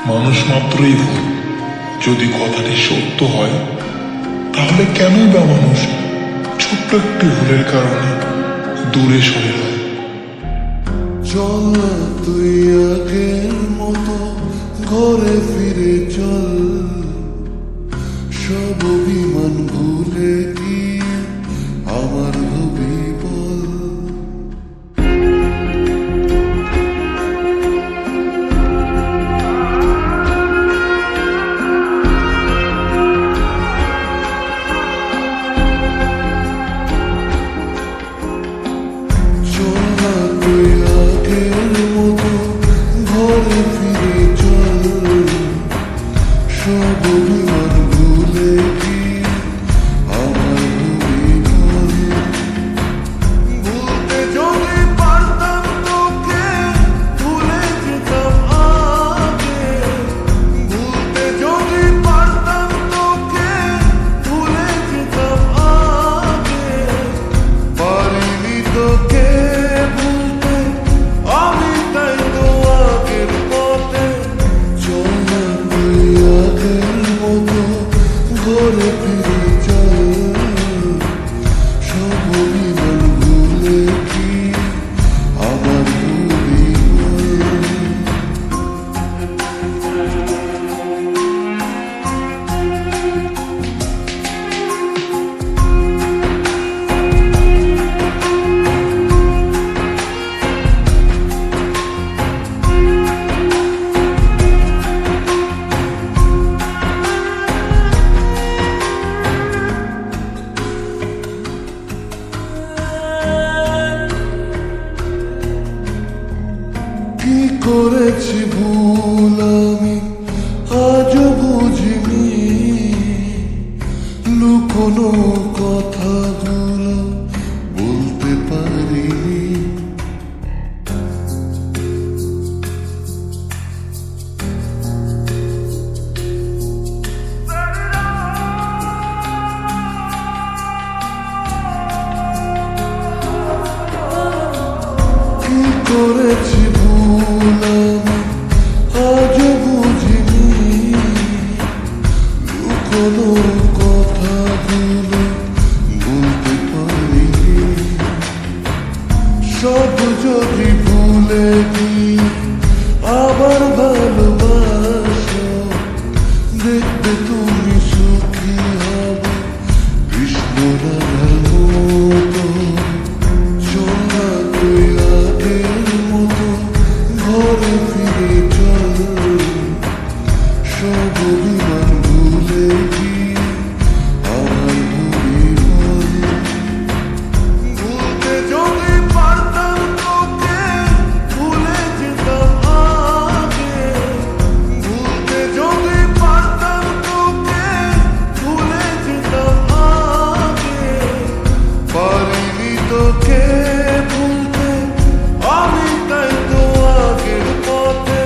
মানুষ মাত্রই ভুল। যদি কথাটি সত্য হয় তাহলে কেনই বা মানুষ ছোট্ট একটি ভুলের কারণে দূরে সরে যায়? চল না তুই আগের মতো ঘরে ফিরে চল, সব অভিমান ভুলে গিয়ে আমার হবি বল। চল না তুই আগের মতো ঘরে ফিরে চল, সব অভিমান ভুলে গিয়ে আমার হবি বল। ভুলতে যদি পারতাম তোকে ভুলে যেতাম আগে, ভুলতে যদি পারতাম তোকে ভুলে যেতাম আগে। পারিনি তোকে ভুলতে আমি, তাই তো আগের পথে। চল না তুই আগের মতো ঘরে ফিরে চল, সব অভিমান ভুলে গিয়ে আমার হবি বল। কি করেছি ভুল আমি আজও বুঝিনি, লুকোনো কথাগুলো বলতে পারিনি। কি করেছি ভুল আমি আজও বুঝিনি, লুকোনো কথাগুলো বলতে পারিনি। সব যদি ভুলে গিয়ে আবার ভালোবাসো, দেখবে তুমি সুখী হবে কৃষ্ণরাধার মতো। চল না তুই আগের মতো ঘরে ফিরে চল, সব অভিমান ভুলে গিয়ে আমার হবি বল। ভুলতে যদি পারতাম তোকে ভুলে যেতাম আগে, ভুলতে যদি পারতাম তোকে ভুলে যেতাম আগে। পারিনি তোকে ভুলতে আমি, তাই তো আগের পথে।